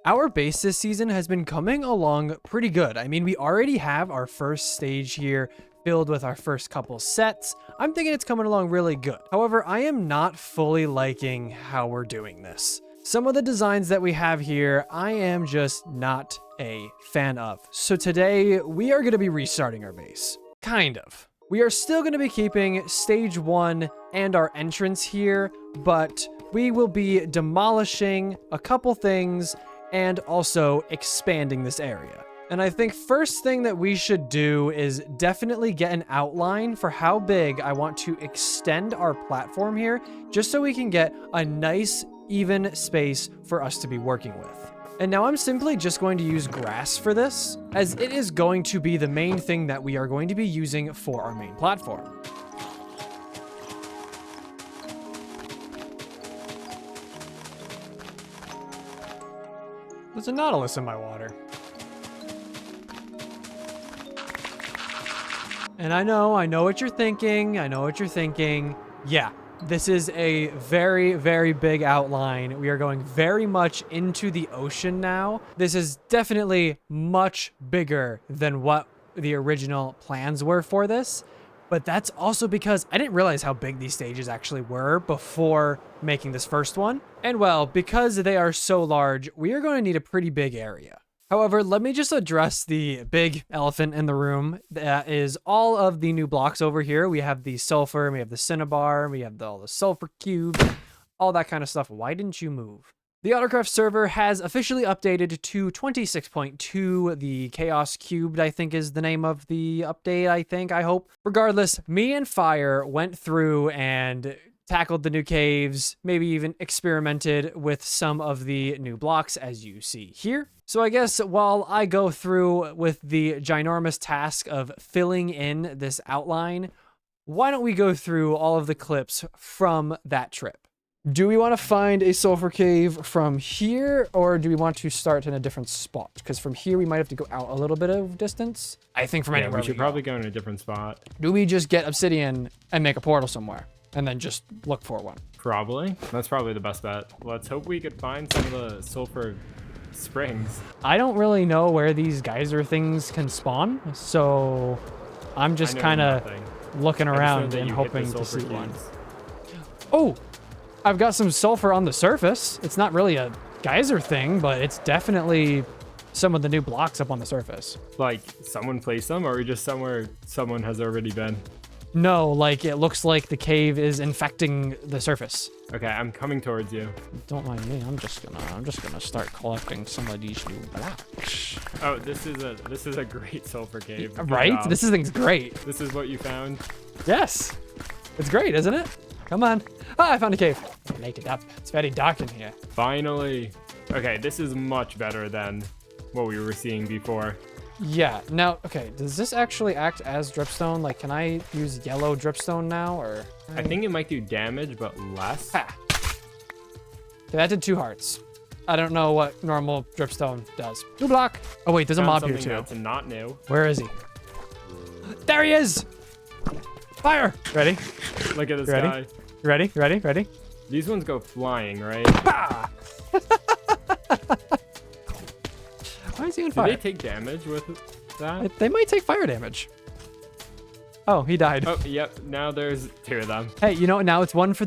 Our base this season has been coming along pretty good. I mean, we already have our first stage here filled with our first couple sets. I'm thinking it's coming along really good. However, I am not fully liking how we're doing this. Some of the designs that we have here, I am just not a fan of. So today, we are going to be restarting our base. Kind of. We are still going to be keeping stage 1 and our entrance here, but we will be demolishing a couple things and also expanding this area. And I think first thing that we should do is definitely get an outline for how big I want to extend our platform here, just so we can get a nice, even space for us to be working with. And now I'm simply just going to use grass for this, as it is going to be the main thing that we are going to be using for our main platform. There's a nautilus in my water. And I know what you're thinking. Yeah, this is a very, very big outline. We are going very much into the ocean now. This is definitely much bigger than what the original plans were for this. But that's also because I didn't realize how big these stages actually were before making this first one. And well, because they are so large, we are going to need a pretty big area. However, let me just address the big elephant in the room. That is all of the new blocks over here. We have the sulfur, we have the cinnabar, we have all the sulfur cube, all that kind of stuff. Why didn't you move? The Autocraft server has officially updated to 26.2. The Chaos Cubed, I think, is the name of the update, I hope. Regardless, me and Fire went through and tackled the new caves, maybe even experimented with some of the new blocks, as you see here. So I guess while I go through with the ginormous task of filling in this outline, why don't we go through all of the clips from that trip? Do we want to find a sulfur cave from here, or do we want to start in a different spot? Because from here, we might have to go out a little bit of distance. I think from anywhere we should probably go in a different spot. Do we just get obsidian and make a portal somewhere, and then just look for one? Probably. That's probably the best bet. Let's hope we could find some of the sulfur springs. I don't really know where these geyser things can spawn, so I'm just kind of looking around and hoping to see one. Oh! I've got some sulfur on the surface. It's not really a geyser thing, but it's definitely some of the new blocks up on the surface. Like, someone placed them, or are we just somewhere someone has already been? No, like, it looks like the cave is infecting the surface. Okay, I'm coming towards you. Don't mind me. I'm just gonna start collecting some of these new blocks. Oh, this is a great sulfur cave. Good right? job. This thing's great. This is what you found? Yes. It's great, isn't it? Come on. Ah, I found a cave. Light it up. It's very dark in here. Finally. Okay, this is much better than what we were seeing before. Yeah. Now, okay, does this actually act as dripstone? Like, can I use yellow dripstone now, or? I think it might do damage, but less. Ha. Okay, that did 2 hearts. I don't know what normal dripstone does. New block. Oh, wait, there's a mob here, too. That's not new. Where is he? There he is! Fire! Ready? Look at this Ready? guy. Ready? Ready? Ready? These ones go flying, right? Ah! Why is he on Do fire? they take damage with that? They might take fire damage. Oh, he died. Oh, yep. Now there's 2 of them. Hey, you know what? Now it's one for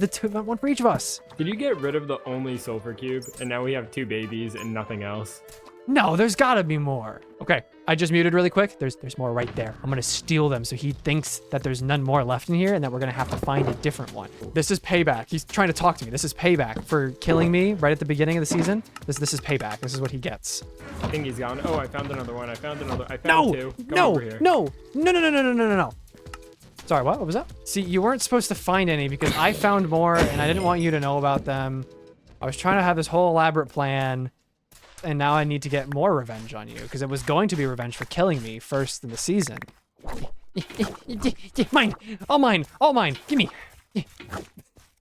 each of us. Did you get rid of the only sulfur cube? And now we have 2 babies and nothing else. No, there's gotta be more. Okay, I just muted really quick. There's more right there. I'm gonna steal them so he thinks that there's none more left in here and that we're gonna have to find a different one. This is payback. He's trying to talk to me. This is payback for killing me right at the beginning of the season. This is payback. This is what he gets. I think he's gone. Oh, I found another one. I found No! 2. Come No! over here. No! No! Sorry, what? What was that? See, you weren't supposed to find any because I found more and I didn't want you to know about them. I was trying to have this whole elaborate plan. And now I need to get more revenge on you because it was going to be revenge for killing me first in the season. Mine! All mine! All mine! Gimme!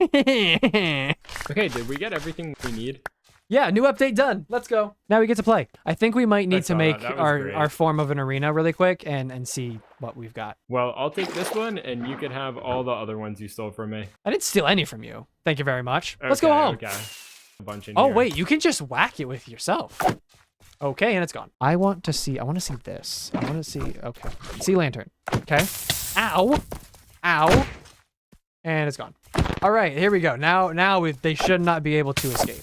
Okay, did we get everything we need? Yeah, new update done. Let's go. Now we get to play. I think we might need to make that was our great. form of an arena really quick and see what we've got. Well, I'll take this one, and you can have all the other ones you stole from me. I didn't steal any from you. Thank you very much. Let's go home. Okay. A bunch in Oh, here. wait, you can just whack it with yourself. Okay, and it's gone. I want to see this. I want to see, okay. Sea lantern. Okay. Ow. Ow. And it's gone. All right, here we go. Now they should not be able to escape.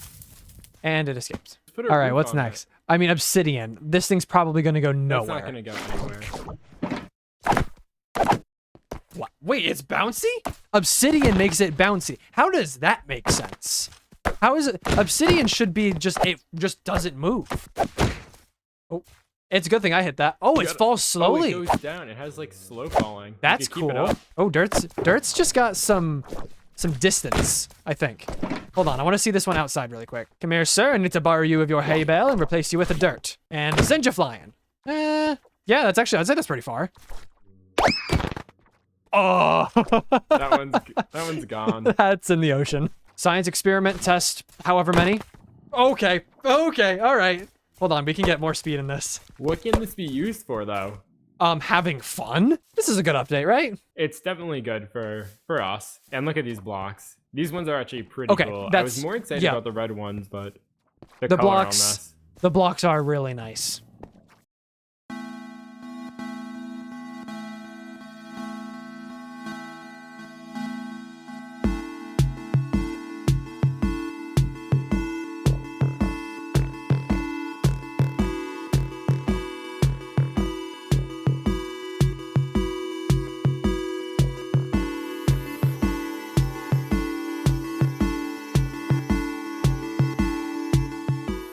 And it escapes. All right, what's next? I mean, obsidian. This thing's probably going to go nowhere. It's not going to go anywhere. What? Wait, it's bouncy? Obsidian makes it bouncy. How does that make sense? How is it? Obsidian should be it just doesn't move. Oh, it's a good thing I hit that. Oh, it falls slowly. Oh, it goes down. It has like slow falling. That's cool. Oh, Dirt's just got some distance, I think. Hold on, I want to see this one outside really quick. Come here, sir. I need to borrow you of your hay bale and replace you with a dirt. And send you flying. Yeah, I'd say that's pretty far. Oh, that one's gone. That's in the ocean. Science experiment test, however many. Okay, all right. Hold on, we can get more speed in this. What can this be used for, though? Having fun? This is a good update, right? It's definitely good for us. And look at these blocks. These ones are actually pretty cool. I was more excited about the red ones, but the color blocks, on this. The blocks are really nice.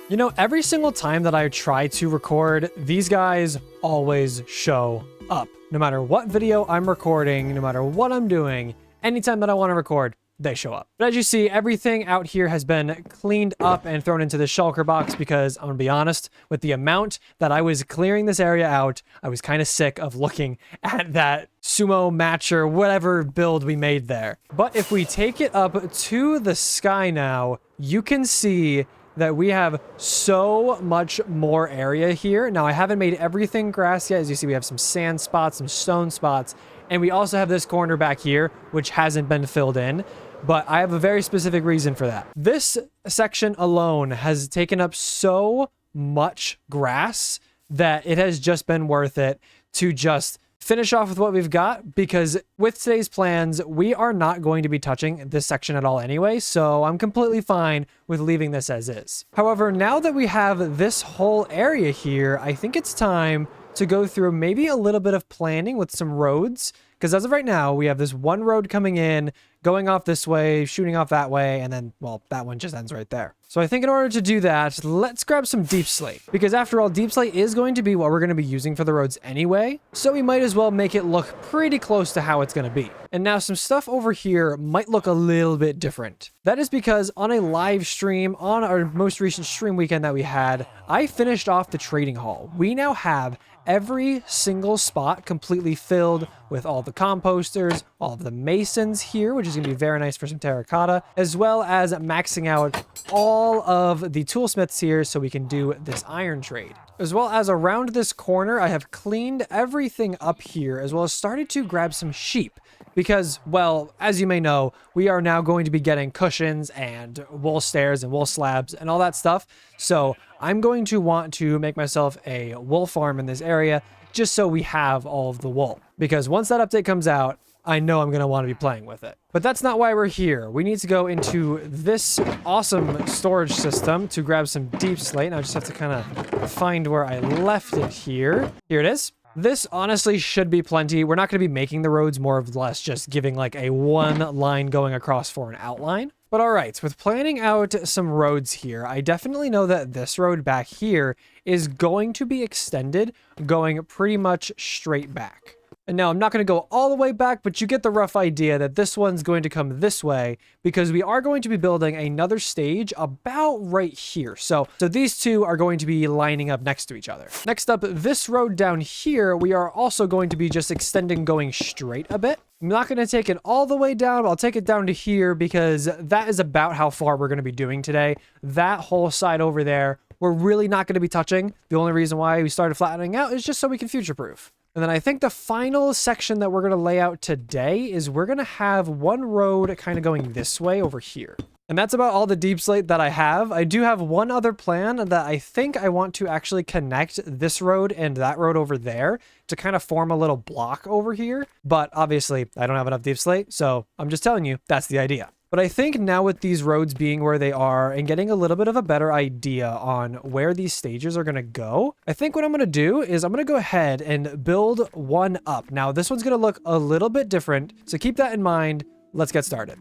You know, every single time that I try to record, these guys always show up. No matter what video I'm recording, no matter what I'm doing, anytime that I want to record, they show up. But as you see, everything out here has been cleaned up and thrown into the shulker box because I'm gonna be honest, with the amount that I was clearing this area out, I was kind of sick of looking at that sumo match or whatever build we made there. But if we take it up to the sky now, you can see that we have so much more area here. Now, I haven't made everything grass yet. As you see, we have some sand spots, some stone spots, and we also have this corner back here, which hasn't been filled in, but I have a very specific reason for that. This section alone has taken up so much grass that it has just been worth it to just finish off with what we've got, because with today's plans, we are not going to be touching this section at all anyway, so I'm completely fine with leaving this as is. However, now that we have this whole area here, I think it's time to go through maybe a little bit of planning with some roads, because as of right now, we have this one road coming in, going off this way, shooting off that way, and then, well, that one just ends right there. So I think in order to do that, let's grab some deep slate, because after all, deep slate is going to be what we're going to be using for the roads anyway, so we might as well make it look pretty close to how it's going to be. And now some stuff over here might look a little bit different. That is because on a live stream, on our most recent stream weekend that we had, I finished off the trading hall. We now have every single spot completely filled with all the composters, all of the masons here, which is going to be very nice for some terracotta, as well as maxing out all of the toolsmiths here so we can do this iron trade. As well as around this corner, I have cleaned everything up here, as well as started to grab some sheep. Because, well, as you may know, we are now going to be getting cushions and wool stairs and wool slabs and all that stuff. So I'm going to want to make myself a wool farm in this area just so we have all of the wool. Because once that update comes out, I know I'm going to want to be playing with it. But that's not why we're here. We need to go into this awesome storage system to grab some deep slate. Now I just have to kind of find where I left it here. Here it is. This honestly should be plenty. We're not going to be making the roads, more or less just giving like a one line going across for an outline. But all right, with planning out some roads here, I definitely know that this road back here is going to be extended, going pretty much straight back. And now I'm not going to go all the way back, but you get the rough idea that this one's going to come this way because we are going to be building another stage about right here. So these two are going to be lining up next to each other. Next up, this road down here, we are also going to be just extending going straight a bit. I'm not going to take it all the way down, but I'll take it down to here because that is about how far we're going to be doing today. That whole side over there, we're really not going to be touching. The only reason why we started flattening out is just so we can future-proof. And then I think the final section that we're going to lay out today is we're going to have one road kind of going this way over here. And that's about all the deep slate that I have. I do have one other plan that I think I want to actually connect this road and that road over there to kind of form a little block over here. But obviously I don't have enough deep slate, so I'm just telling you that's the idea. But I think now with these roads being where they are and getting a little bit of a better idea on where these stages are going to go, I think what I'm going to do is I'm going to go ahead and build one up. Now this one's going to look a little bit different, so keep that in mind. Let's get started.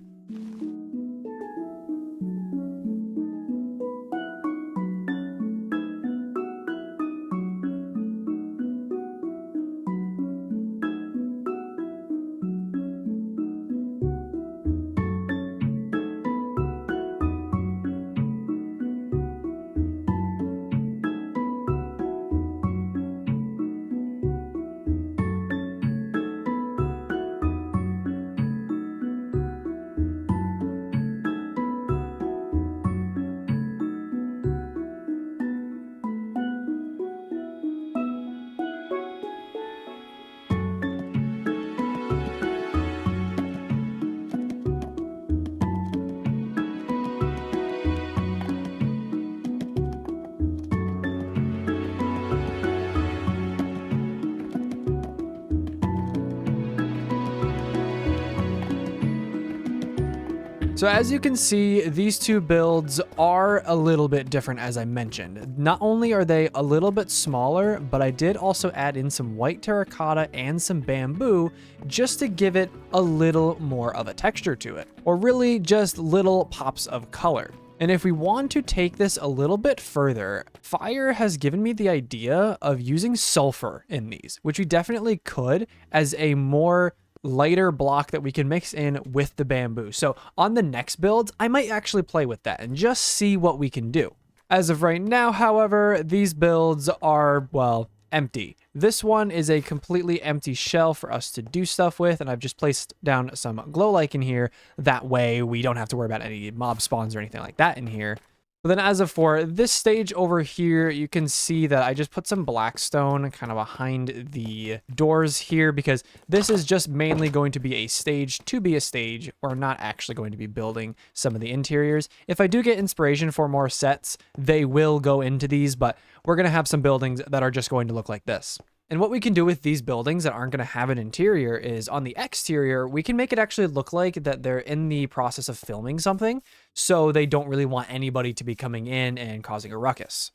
So as you can see, these two builds are a little bit different, as I mentioned. Not only are they a little bit smaller, but I did also add in some white terracotta and some bamboo just to give it a little more of a texture to it, or really just little pops of color. And if we want to take this a little bit further, Fire has given me the idea of using sulfur in these, which we definitely could as a more lighter block that we can mix in with the bamboo. So on the next builds, I might actually play with that and just see what we can do. As of right now, however, these builds are, well, empty. This one is a completely empty shell for us to do stuff with, and I've just placed down some glow lichen here. That way we don't have to worry about any mob spawns or anything like that in here. But then as of for this stage over here, you can see that I just put some blackstone kind of behind the doors here because this is just mainly going to be a stage to be a stage. We're not actually going to be building some of the interiors. If I do get inspiration for more sets, they will go into these, but we're going to have some buildings that are just going to look like this. And what we can do with these buildings that aren't going to have an interior is on the exterior, we can make it actually look like that they're in the process of filming something, so they don't really want anybody to be coming in and causing a ruckus.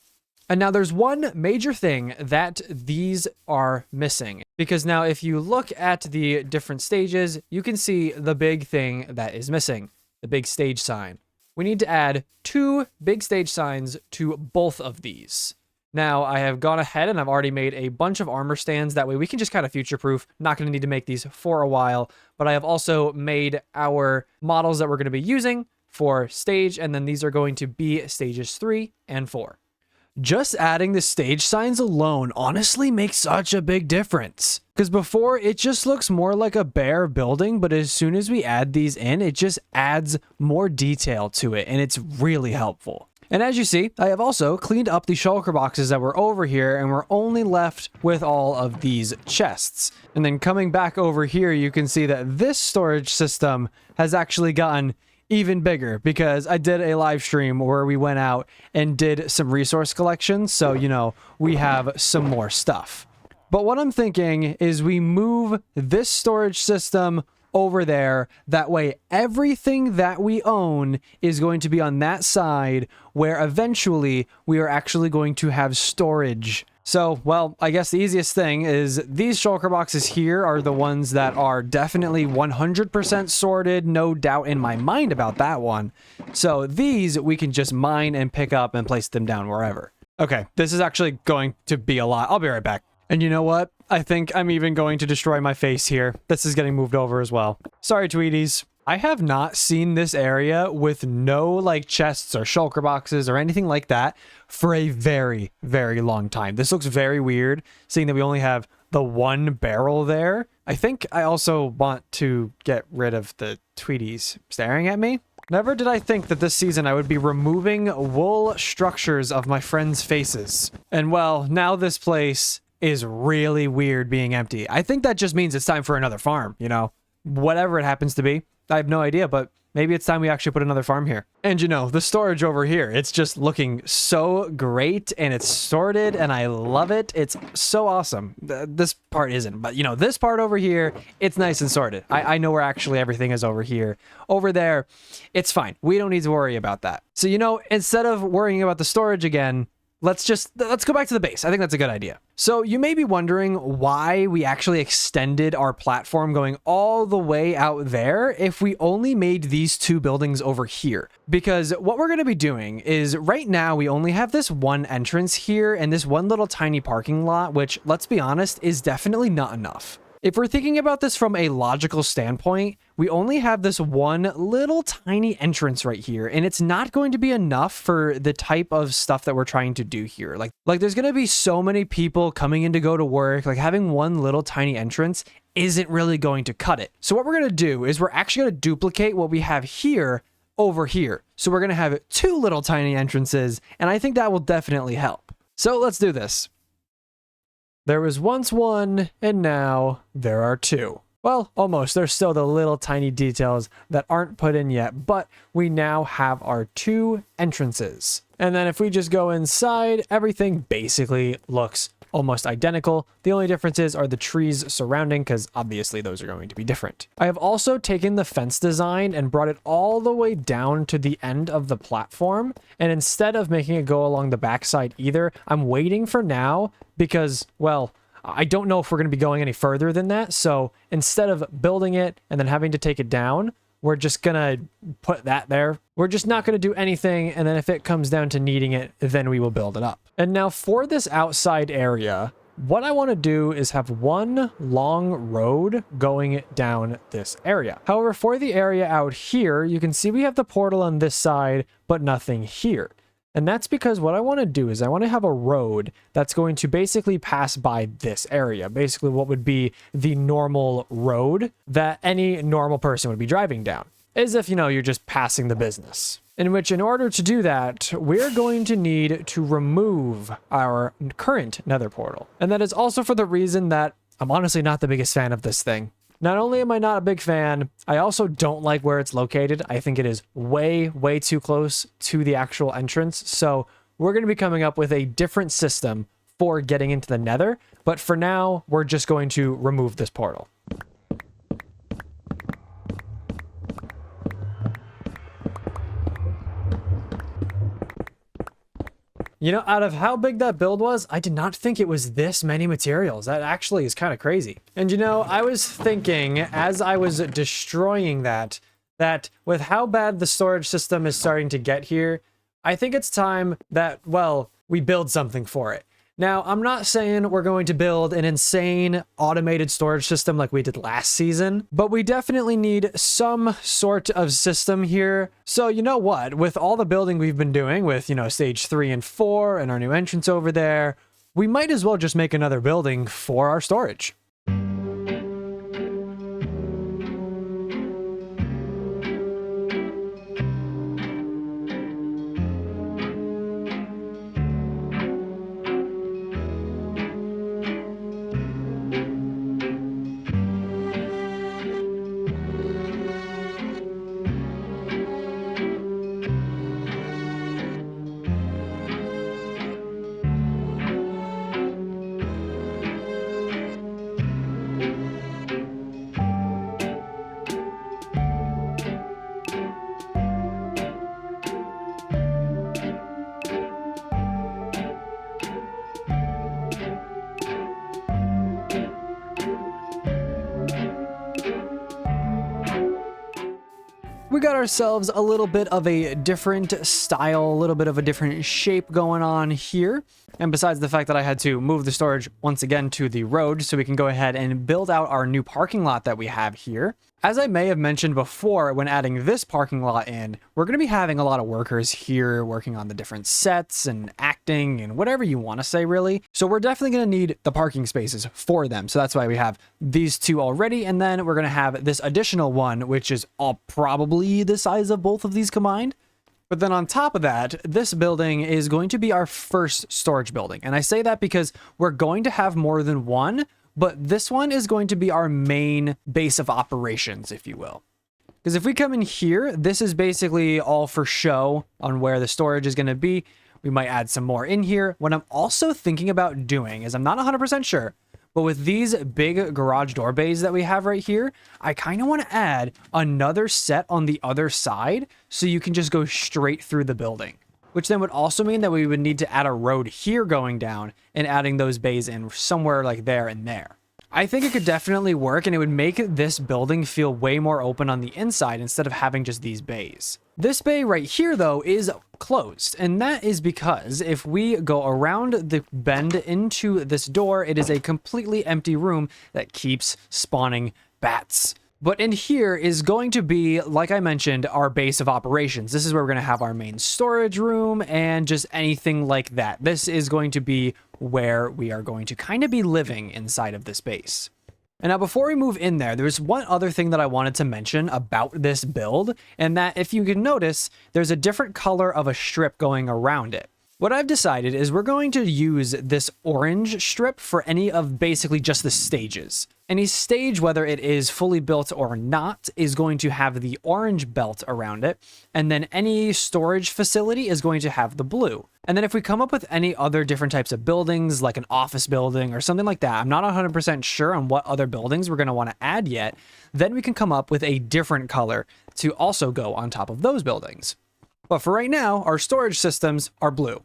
And now there's one major thing that these are missing, because now if you look at the different stages, you can see the big thing that is missing, the big stage sign. We need to add 2 big stage signs to both of these. Now, I have gone ahead and I've already made a bunch of armor stands. That way we can just kind of future-proof. Not going to need to make these for a while. But I have also made our models that we're going to be using for stage. And then these are going to be stages 3 and 4. Just adding the stage signs alone honestly makes such a big difference. Because before, it just looks more like a bare building. But as soon as we add these in, it just adds more detail to it. And it's really helpful. And as you see, I have also cleaned up the shulker boxes that were over here, and we're only left with all of these chests. And then coming back over here, you can see that this storage system has actually gotten even bigger because I did a live stream where we went out and did some resource collection. So, you know, we have some more stuff. But what I'm thinking is we move this storage system over there. That way, everything that we own is going to be on that side where eventually we are actually going to have storage. So, well, I guess the easiest thing is these shulker boxes here are the ones that are definitely 100% sorted. No doubt in my mind about that one. So these we can just mine and pick up and place them down wherever. Okay, this is actually going to be a lot. I'll be right back. And you know what? I think I'm even going to destroy my face here. This is getting moved over as well. Sorry, Tweeties. I have not seen this area with no like chests or shulker boxes or anything like that for a very, very long time. This looks very weird, seeing that we only have the one barrel there. I think I also want to get rid of the Tweeties staring at me. Never did I think that this season I would be removing wool structures of my friends' faces. And well, now this place is really weird being empty. I think that just means it's time for another farm, you know? Whatever it happens to be. I have no idea, but maybe it's time we actually put another farm here. And you know, the storage over here, it's just looking so great and it's sorted and I love it. It's so awesome. This part isn't, but you know, this part over here, it's nice and sorted. I know where actually everything is over here. Over there, it's fine. We don't need to worry about that. So, you know, instead of worrying about the storage again, let's go back to the base. I think that's a good idea. So you may be wondering why we actually extended our platform going all the way out there if we only made these two buildings over here. Because what we're going to be doing is right now we only have this one entrance here and this one little tiny parking lot, which, let's be honest, is definitely not enough. If we're thinking about this from a logical standpoint, we only have this one little tiny entrance right here, and it's not going to be enough for the type of stuff that we're trying to do here. Like there's going to be so many people coming in to go to work, like having one little tiny entrance isn't really going to cut it. So what we're going to do is we're actually going to duplicate what we have here over here. So we're going to have two little tiny entrances, and I think that will definitely help. So let's do this. There was once one, and now there are two. Well, almost. There's still the little tiny details that aren't put in yet, but we now have our two entrances. And then if we just go inside, everything basically looks almost identical. The only differences are the trees surrounding, because obviously those are going to be different. I have also taken the fence design and brought it all the way down to the end of the platform. And instead of making it go along the backside either, I'm waiting for now because, well, I don't know if we're going to be going any further than that. So instead of building it and then having to take it down, we're just going to put that there. We're just not going to do anything. And then if it comes down to needing it, then we will build it up. And now for this outside area, what I want to do is have one long road going down this area. However, for the area out here, you can see we have the portal on this side, but nothing here. And that's because what I want to do is I want to have a road that's going to basically pass by this area. Basically what would be the normal road that any normal person would be driving down. As if, you know, you're just passing the business. In which, in order to do that, we're going to need to remove our current nether portal. And that is also for the reason that I'm honestly not the biggest fan of this thing. Not only am I not a big fan, I also don't like where it's located. I think it is way, way too close to the actual entrance. So we're going to be coming up with a different system for getting into the nether. But for now, we're just going to remove this portal. You know, out of how big that build was, I did not think it was this many materials. That actually is kind of crazy. And you know, I was thinking as I was destroying that with how bad the storage system is starting to get here, I think it's time that, well, we build something for it. Now, I'm not saying we're going to build an insane automated storage system like we did last season, but we definitely need some sort of system here. So you know what? With all the building we've been doing with, you know, stage 3 and 4 and our new entrance over there, we might as well just make another building for our storage. We got ourselves a little bit of a different style, a little bit of a different shape going on here. And besides the fact that I had to move the storage once again to the road so we can go ahead and build out our new parking lot that we have here. As I may have mentioned before, when adding this parking lot in, we're going to be having a lot of workers here working on the different sets and acting and whatever you want to say, really. So we're definitely going to need the parking spaces for them. So that's why we have these two already. And then we're going to have this additional one, which is all probably the size of both of these combined. But then on top of that, this building is going to be our first storage building. And I say that because we're going to have more than one, but this one is going to be our main base of operations, if you will. Because if we come in here, this is basically all for show on where the storage is going to be. We might add some more in here. What I'm also thinking about doing is, I'm not 100% sure, but with these big garage door bays that we have right here, I kind of want to add another set on the other side so you can just go straight through the building. Which then would also mean that we would need to add a road here going down and adding those bays in somewhere like there and there. I think it could definitely work, and it would make this building feel way more open on the inside instead of having just these bays. This bay right here, though, is closed, and that is because if we go around the bend into this door, it is a completely empty room that keeps spawning bats. But in here is going to be, like I mentioned, our base of operations. This is where we're going to have our main storage room and just anything like that. This is going to be where we are going to kind of be living inside of this base. And now before we move in there's one other thing that I wanted to mention about this build, and that if you can notice, there's a different color of a strip going around it. What I've decided is we're going to use this orange strip for any of basically just the stages. Any stage, whether it is fully built or not, is going to have the orange belt around it, and then any storage facility is going to have the blue. And then if we come up with any other different types of buildings, like an office building or something like that, I'm not 100% sure on what other buildings we're going to want to add yet, then we can come up with a different color to also go on top of those buildings. But for right now, our storage systems are blue.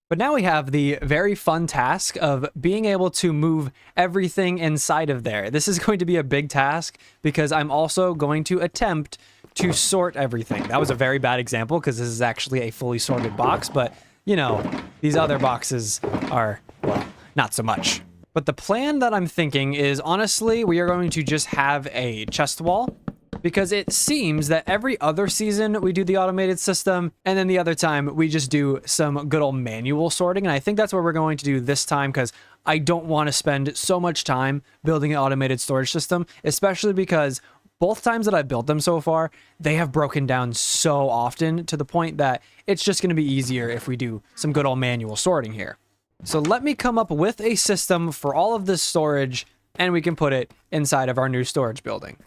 But now we have the very fun task of being able to move everything inside of there. This is going to be a big task because I'm also going to attempt to sort everything. That was a very bad example because this is actually a fully sorted box, but you know, these other boxes are, well, not so much. But the plan that I'm thinking is, honestly, we are going to just have a chest wall, because it seems that every other season we do the automated system, and then the other time we just do some good old manual sorting. And I think that's what we're going to do this time, because I don't want to spend so much time building an automated storage system, especially because both times that I've built them so far, they have broken down so often to the point that it's just going to be easier if we do some good old manual sorting here. So let me come up with a system for all of this storage, and we can put it inside of our new storage building.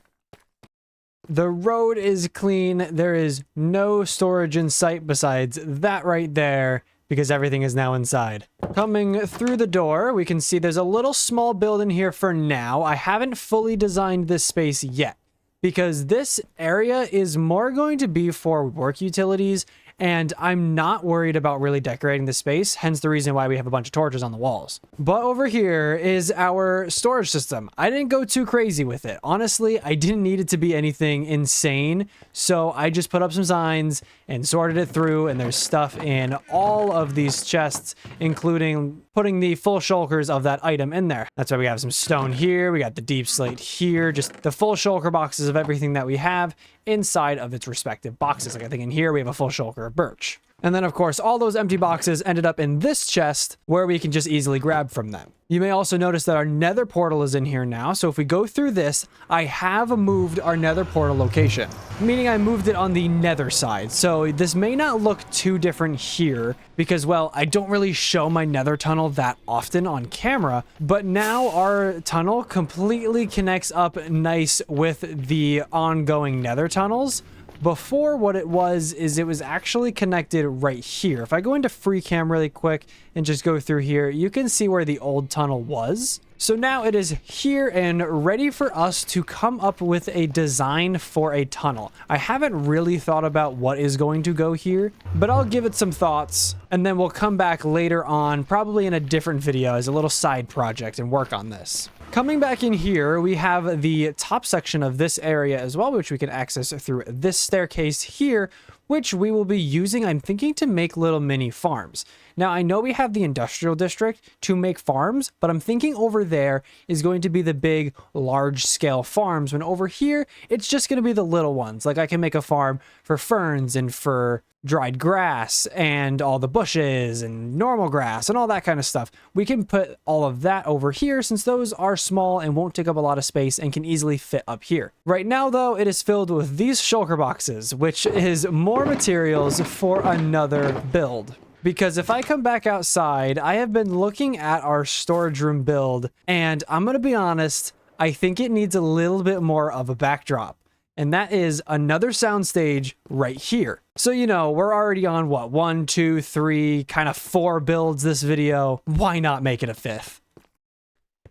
The road is clean. There is no storage in sight besides that right there, because everything is now inside. Coming through the door, we can see there's a little small building here for now. I haven't fully designed this space yet, because this area is more going to be for work utilities, and I'm not worried about really decorating the space, hence the reason why we have a bunch of torches on the walls. But over here is our storage system. I didn't go too crazy with it. Honestly, I didn't need it to be anything insane, so I just put up some signs and sorted it through, and there's stuff in all of these chests, including putting the full shulkers of that item in there. That's why we have some stone here, we got the deep slate here, just the full shulker boxes of everything that we have inside of its respective boxes. Like I think in here we have a full shulker of birch. And then of course all those empty boxes ended up in this chest where we can just easily grab from them. You may also notice that our nether portal is in here now. So if we go through this, I have moved our nether portal location, meaning I moved it on the nether side. So this may not look too different here because, well, I don't really show my nether tunnel that often on camera, but now our tunnel completely connects up nice with the ongoing nether tunnels. Before, what it was actually connected right here. If I go into free cam really quick and just go through here, you can see where the old tunnel was. So now it is here and ready for us to come up with a design for a tunnel. I haven't really thought about what is going to go here, but I'll give it some thoughts and then we'll come back later on, probably in a different video as a little side project, and work on this. Coming back in here, we have the top section of this area as well, which we can access through this staircase here, which we will be using, I'm thinking, to make little mini farms. Now, I know we have the industrial district to make farms, but I'm thinking over there is going to be the big, large-scale farms, when over here, it's just going to be the little ones. Like, I can make a farm for ferns and for dried grass and all the bushes and normal grass and all that kind of stuff. We can put all of that over here since those are small and won't take up a lot of space and can easily fit up here. Right now, though, it is filled with these shulker boxes, which is more materials for another build. Because if I come back outside, I have been looking at our storage room build, and I'm going to be honest, I think it needs a little bit more of a backdrop. and that is another soundstage right here. So, you know, we're already on what, 1, 2, 3, kind of 4 builds this video. Why not make it a 5th?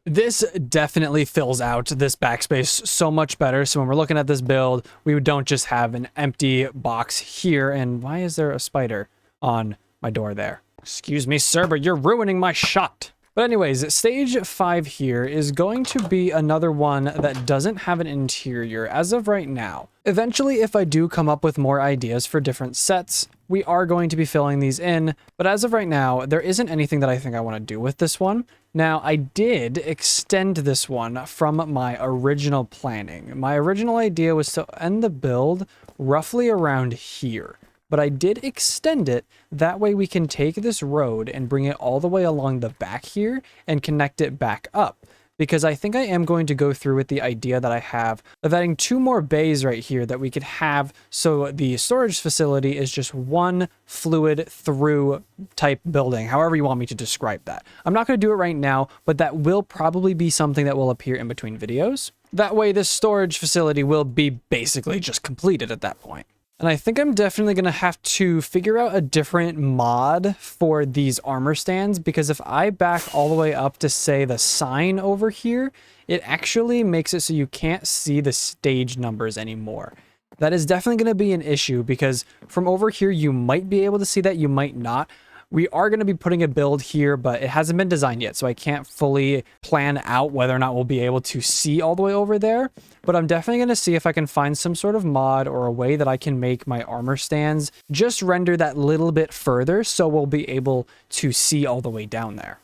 This definitely fills out this backspace so much better. So when we're looking at this build, we don't just have an empty box here. And why is there a spider on my door there? Excuse me, sir, but you're ruining my shot. But anyways, stage 5 here is going to be another one that doesn't have an interior as of right now. Eventually, if I do come up with more ideas for different sets, we are going to be filling these in. But as of right now, there isn't anything that I think I want to do with this one. Now, I did extend this one from my original planning. My original idea was to end the build roughly around here. But I did extend it, that way we can take this road and bring it all the way along the back here and connect it back up. Because I think I am going to go through with the idea that I have of adding 2 more bays right here that we could have, so the storage facility is just one fluid through type building, however you want me to describe that. I'm not going to do it right now, but that will probably be something that will appear in between videos. That way this storage facility will be basically just completed at that point. And I think I'm definitely going to have to figure out a different mod for these armor stands, because if I back all the way up to, say, the sign over here, it actually makes it so you can't see the stage numbers anymore. That is definitely going to be an issue, because from over here, you might be able to see that, you might not. We are going to be putting a build here, but it hasn't been designed yet, so I can't fully plan out whether or not we'll be able to see all the way over there. But I'm definitely going to see if I can find some sort of mod or a way that I can make my armor stands just render that little bit further, so we'll be able to see all the way down there.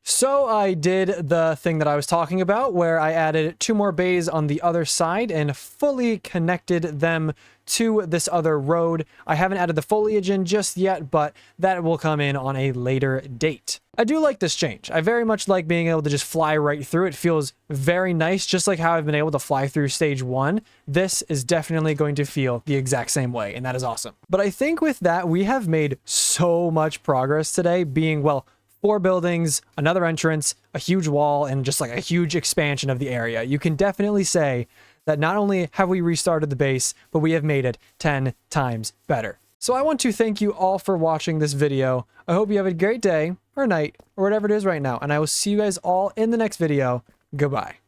So I did the thing that I was talking about, where I added 2 more bays on the other side and fully connected them to this other road. I haven't added the foliage in just yet, but that will come in on a later date. I do like this change. I very much like being able to just fly right through. It feels very nice, just like how I've been able to fly through stage 1. This is definitely going to feel the exact same way, and that is awesome. But I think with that, we have made so much progress today, being, well, 4 buildings, another entrance, a huge wall, and just like a huge expansion of the area. You can definitely say that not only have we restarted the base, but we have made it 10 times better. So I want to thank you all for watching this video. I hope you have a great day or night or whatever it is right now, and I will see you guys all in the next video. Goodbye.